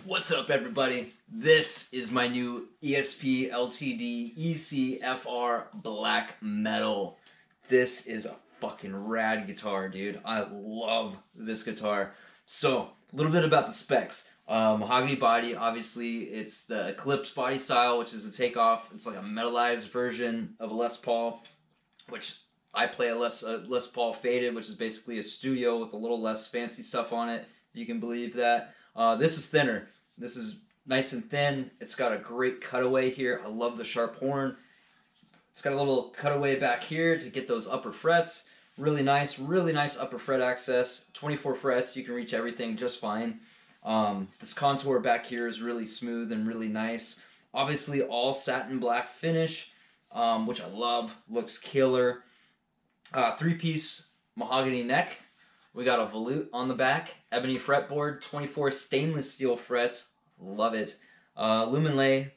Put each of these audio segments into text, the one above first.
What's up, everybody? This is my new ESP LTD ECFR Black Metal. This is a fucking rad guitar, dude. I love this guitar. So, a little bit about the specs. Mahogany body, obviously, it's the Eclipse body style, which is a takeoff. It's like a metallized version of a Les Paul, which I play a Les Paul Faded, which is basically a studio with a little less fancy stuff on it, if you can believe that. This is thinner. This is nice and thin. It's got a great cutaway here. I love the sharp horn. It's got a little cutaway back here to get those upper frets. Really nice upper fret access. 24 frets, you can reach everything just fine. This contour back here is really smooth and really nice. Obviously all satin black finish, which I love. Looks killer. Three-piece mahogany neck. We got a volute on the back, ebony fretboard, 24 stainless steel frets, love it. Lumen lay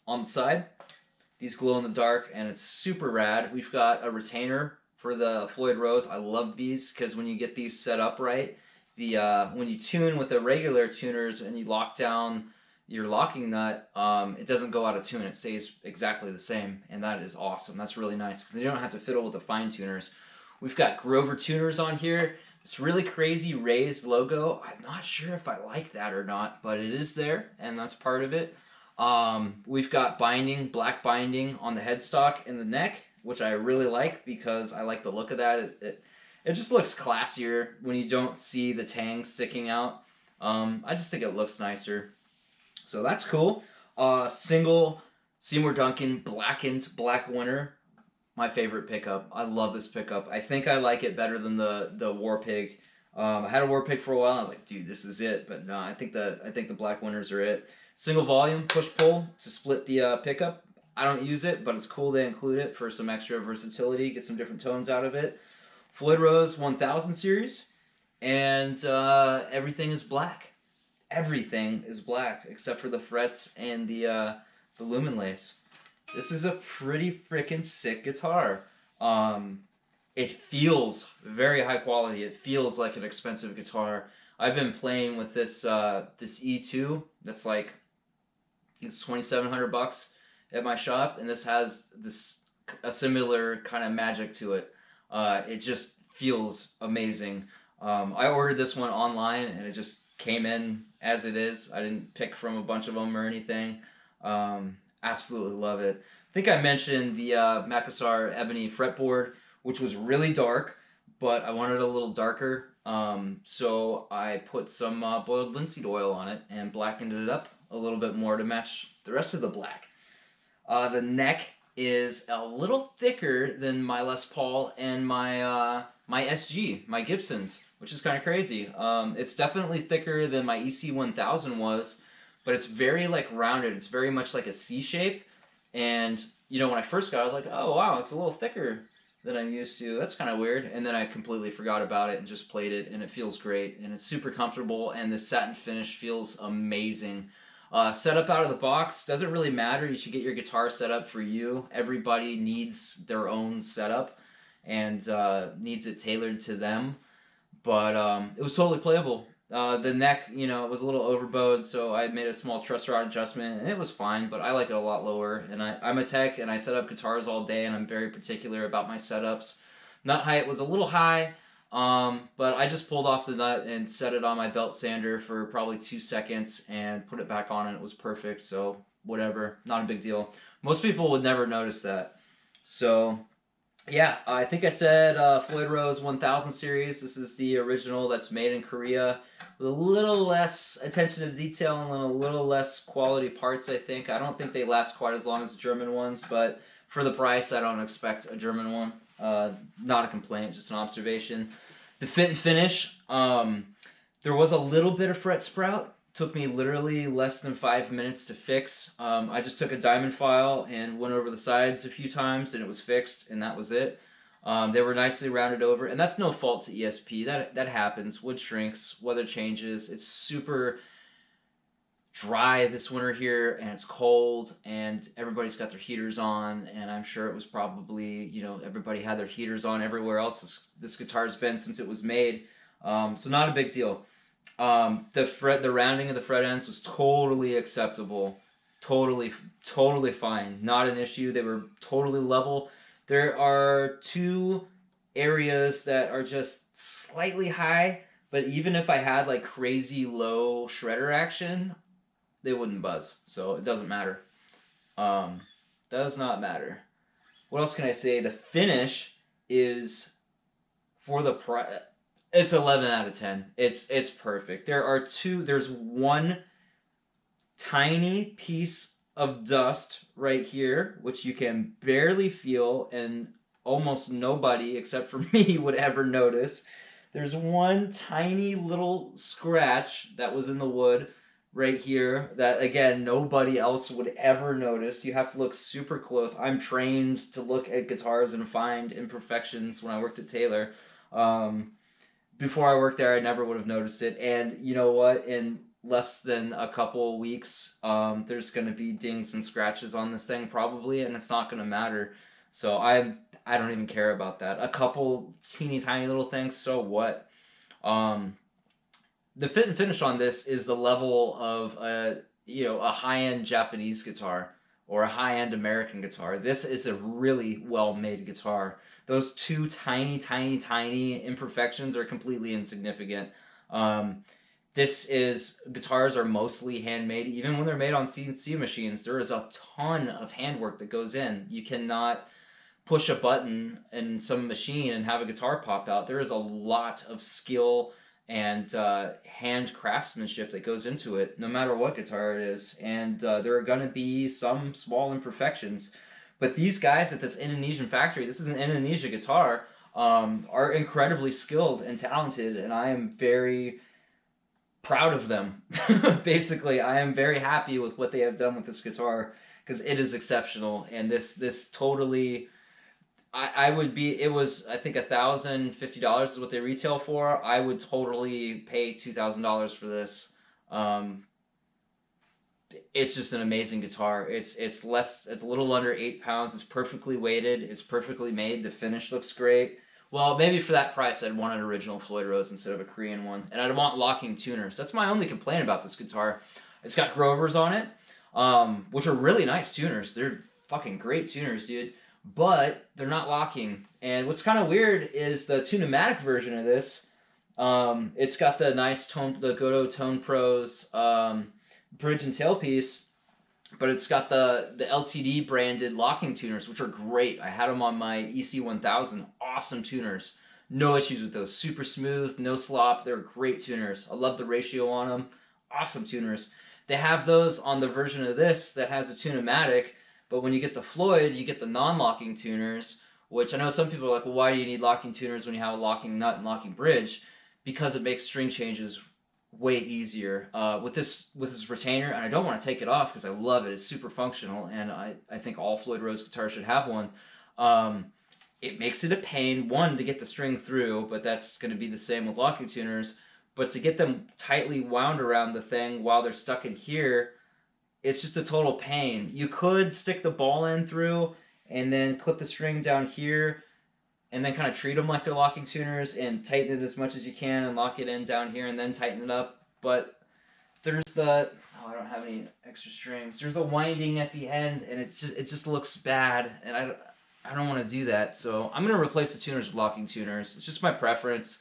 on the side, these glow in the dark, and it's super rad. We've got a retainer for the Floyd Rose. I love these because when you get these set up right, when you tune with the regular tuners and you lock down your locking nut, it doesn't go out of tune. It stays exactly the same, and that is awesome. That's really nice because you don't have to fiddle with the fine tuners. We've got Grover tuners on here. It's really crazy raised logo. I'm not sure if I like that or not, but it is there, and that's part of it. We've got binding, black binding on the headstock and the neck, which I really like because I like the look of that. It just looks classier when you don't see the tang sticking out. I just think it looks nicer. So that's cool. Single Seymour Duncan blackened Black Winter. My favorite pickup. I love this pickup. I think I like it better than the War Pig. I had a War Pig for a while. And I was like, dude, this is it. But no, I think the Black Winters are it. Single volume push pull to split the pickup. I don't use it, but it's cool they include it for some extra versatility. Get some different tones out of it. Floyd Rose 1000 series, and everything is black. Everything is black except for the frets and the lumen lace. This is a pretty freaking sick guitar. It feels very high quality. It feels like an expensive guitar. I've been playing with this this E2 that's like it's $2,700 at my shop, and this has a similar kind of magic to it. It just feels amazing. I ordered this one online, and it just came in as it is. I didn't pick from a bunch of them or anything. Absolutely love it. I think I mentioned the Makassar ebony fretboard, which was really dark, but I wanted it a little darker, so I put some boiled linseed oil on it and blackened it up a little bit more to match the rest of the black. The neck is a little thicker than my Les Paul and my SG, my Gibson's, which is kind of crazy. It's definitely thicker than my EC 1000 was, but it's very like rounded. It's very much like a C shape. And you know, when I first got it, I was like, oh wow, it's a little thicker than I'm used to. That's kind of weird. And then I completely forgot about it and just played it, and it feels great, and it's super comfortable, and the satin finish feels amazing. Setup out of the box doesn't really matter. You should get your guitar set up for you. Everybody needs their own setup and needs it tailored to them. But it was totally playable. The neck, you know, it was a little overbowed, so I made a small truss rod adjustment, and it was fine, but I like it a lot lower. And I'm a tech, and I set up guitars all day, and I'm very particular about my setups. Nut height was a little high, but I just pulled off the nut and set it on my belt sander for probably 2 seconds and put it back on, and it was perfect, so whatever, not a big deal. Most people would never notice that. So yeah, I think I said Floyd Rose 1000 series. This is the original that's made in Korea with a little less attention to detail and a little less quality parts, I think. I don't think they last quite as long as the German ones, but for the price, I don't expect a German one. Not a complaint, just an observation. The fit and finish, there was a little bit of fret sprout. Took me literally less than 5 minutes to fix. I just took a diamond file and went over the sides a few times, and it was fixed, and that was it. They were nicely rounded over, and that's no fault to ESP. That happens. Wood shrinks, weather changes. It's super dry this winter here, and it's cold, and everybody's got their heaters on, and I'm sure it was probably, you know, everybody had their heaters on everywhere else this guitar's been since it was made. So not a big deal. The rounding of the fret ends was totally acceptable, totally fine, not an issue. They were totally level. There are two areas that are just slightly high, but even if I had like crazy low shredder action, they wouldn't buzz. So it doesn't matter. Does not matter. What else can I say? The finish is for the price. It's 11 out of 10. It's perfect. There's one tiny piece of dust right here, which you can barely feel, and almost nobody except for me would ever notice. There's one tiny little scratch that was in the wood right here that, again, nobody else would ever notice. You have to look super close. I'm trained to look at guitars and find imperfections when I worked at Taylor. Before I worked there, I never would have noticed it. And you know what? In less than a couple weeks, there's going to be dings and scratches on this thing probably, and it's not going to matter. So I don't even care about that. A couple teeny tiny little things, so what? The fit and finish on this is the level of a high-end Japanese guitar or a high-end American guitar. This is a really well-made guitar. Those two tiny imperfections are completely insignificant. Guitars are mostly handmade. Even when they're made on CNC machines, there is a ton of handwork that goes in. You cannot push a button in some machine and have a guitar pop out. There is a lot of skill and hand craftsmanship that goes into it, no matter what guitar it is. And there are going to be some small imperfections. But these guys at this Indonesian factory, this is an Indonesia guitar, are incredibly skilled and talented, and I am very proud of them. Basically, I am very happy with what they have done with this guitar, because it is exceptional, and this totally... it was, I think, $1,050 is what they retail for. I would totally pay $2,000 for this. It's just an amazing guitar. It's a little under 8 pounds. It's perfectly weighted. It's perfectly made. The finish looks great. Well, maybe for that price, I'd want an original Floyd Rose instead of a Korean one. And I'd want locking tuners. That's my only complaint about this guitar. It's got Grovers on it, which are really nice tuners. They're fucking great tuners, dude. But they're not locking. And what's kind of weird is the Tunematic version of this. It's got the nice the Goto Tone Pros bridge and tailpiece, but it's got the LTD branded locking tuners, which are great. I had them on my EC1000. Awesome tuners. No issues with those. Super smooth, no slop. They're great tuners. I love the ratio on them. Awesome tuners. They have those on the version of this that has a Tunematic, but when you get the Floyd, you get the non-locking tuners, which I know some people are like, well, why do you need locking tuners when you have a locking nut and locking bridge? Because it makes string changes way easier. With this retainer, and I don't want to take it off because I love it. It's super functional, and I think all Floyd Rose guitars should have one. It makes it a pain, one, to get the string through, but that's going to be the same with locking tuners. But to get them tightly wound around the thing while they're stuck in here, it's just a total pain. You could stick the ball end through and then clip the string down here and then kind of treat them like they're locking tuners and tighten it as much as you can and lock it in down here and then tighten it up. But there's I don't have any extra strings. There's the winding at the end, and it just looks bad, and I don't want to do that. So I'm gonna replace the tuners with locking tuners. It's just my preference.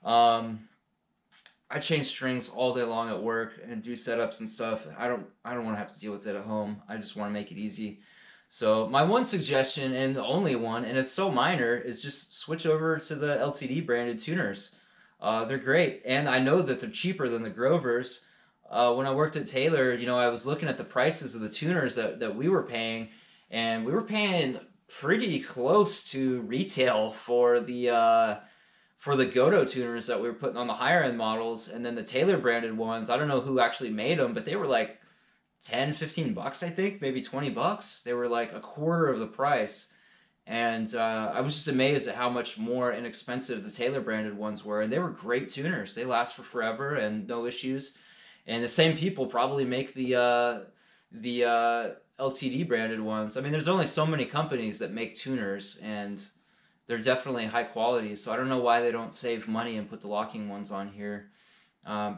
I change strings all day long at work and do setups and stuff. I don't want to have to deal with it at home. I just want to make it easy. So my one suggestion, and the only one, and it's so minor, is just switch over to the LTD branded tuners. They're great, and I know that they're cheaper than the Grovers. When I worked at Taylor, I was looking at the prices of the tuners that we were paying, and we were paying pretty close to retail for the Goto tuners that we were putting on the higher end models, and then the Taylor branded ones. I don't know who actually made them, but they were like $10-15, I think, maybe $20. They were like a quarter of the price. And I was just amazed at how much more inexpensive the Taylor branded ones were. And they were great tuners. They last for forever and no issues. And the same people probably make the LTD branded ones. I mean, there's only so many companies that make tuners, and they're definitely high quality. So I don't know why they don't save money and put the locking ones on here.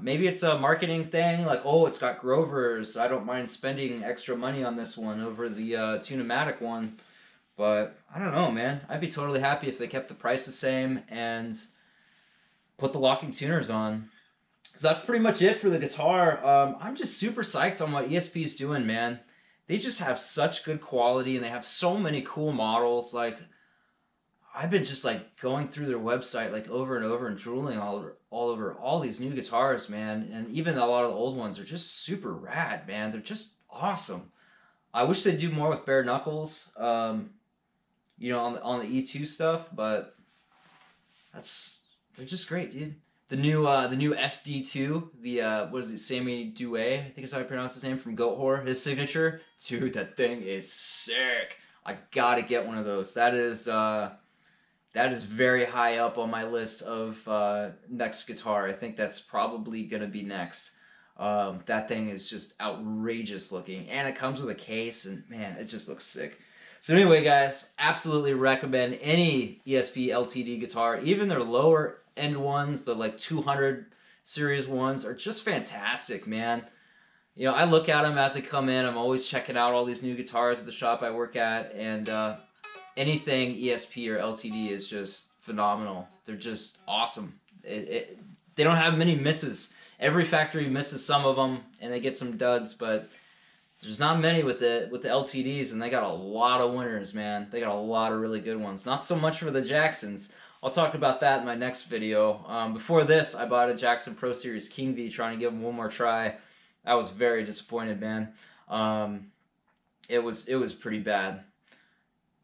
Maybe it's a marketing thing, like, oh, it's got Grovers. I don't mind spending extra money on this one over the Tune-O-Matic one. But I don't know, man. I'd be totally happy if they kept the price the same and put the locking tuners on. So that's pretty much it for the guitar. I'm just super psyched on what ESP is doing, man. They just have such good quality and they have so many cool models. Like, I've been just like going through their website like over and over and drooling all over all these new guitars, man. And even a lot of the old ones are just super rad, man. They're just awesome. I wish they'd do more with bare knuckles, you know, on the E2 stuff, but they're just great, dude. The new SD2, the what is it, Sammy Douay, I think is how I pronounce his name, from Goat Whore, his signature. Dude, that thing is sick. I gotta get one of those. That is very high up on my list of next guitar. I think that's probably gonna be next. That thing is just outrageous looking, and it comes with a case, and man, it just looks sick. So anyway, guys, absolutely recommend any ESP LTD guitar, even their lower end ones, the like 200 series ones, are just fantastic, man. You know, I look at them as they come in. I'm always checking out all these new guitars at the shop I work at, and anything ESP or LTD is just phenomenal. They're just awesome. They don't have many misses. Every factory misses some of them, and they get some duds, but there's not many with the LTDs, and they got a lot of winners, man. They got a lot of really good ones. Not so much for the Jacksons. I'll talk about that in my next video. Before this, I bought a Jackson Pro Series King V, trying to give him one more try. I was very disappointed, man. It was pretty bad.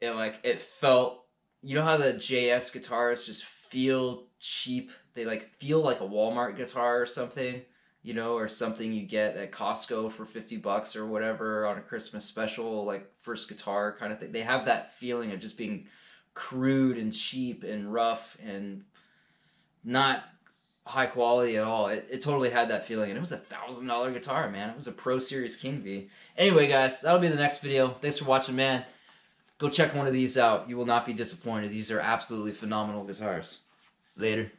It felt, you know how the JS guitars just feel cheap? They like feel like a Walmart guitar or something, you know, or something you get at Costco for $50 or whatever on a Christmas special, like first guitar kind of thing. They have that feeling of just being crude and cheap and rough and not high quality at all. It totally had that feeling, and it was $1,000 guitar, man. It was a Pro Series King V. Anyway, guys, that'll be the next video. Thanks for watching, man. Go check one of these out. You will not be disappointed. These are absolutely phenomenal guitars. Later.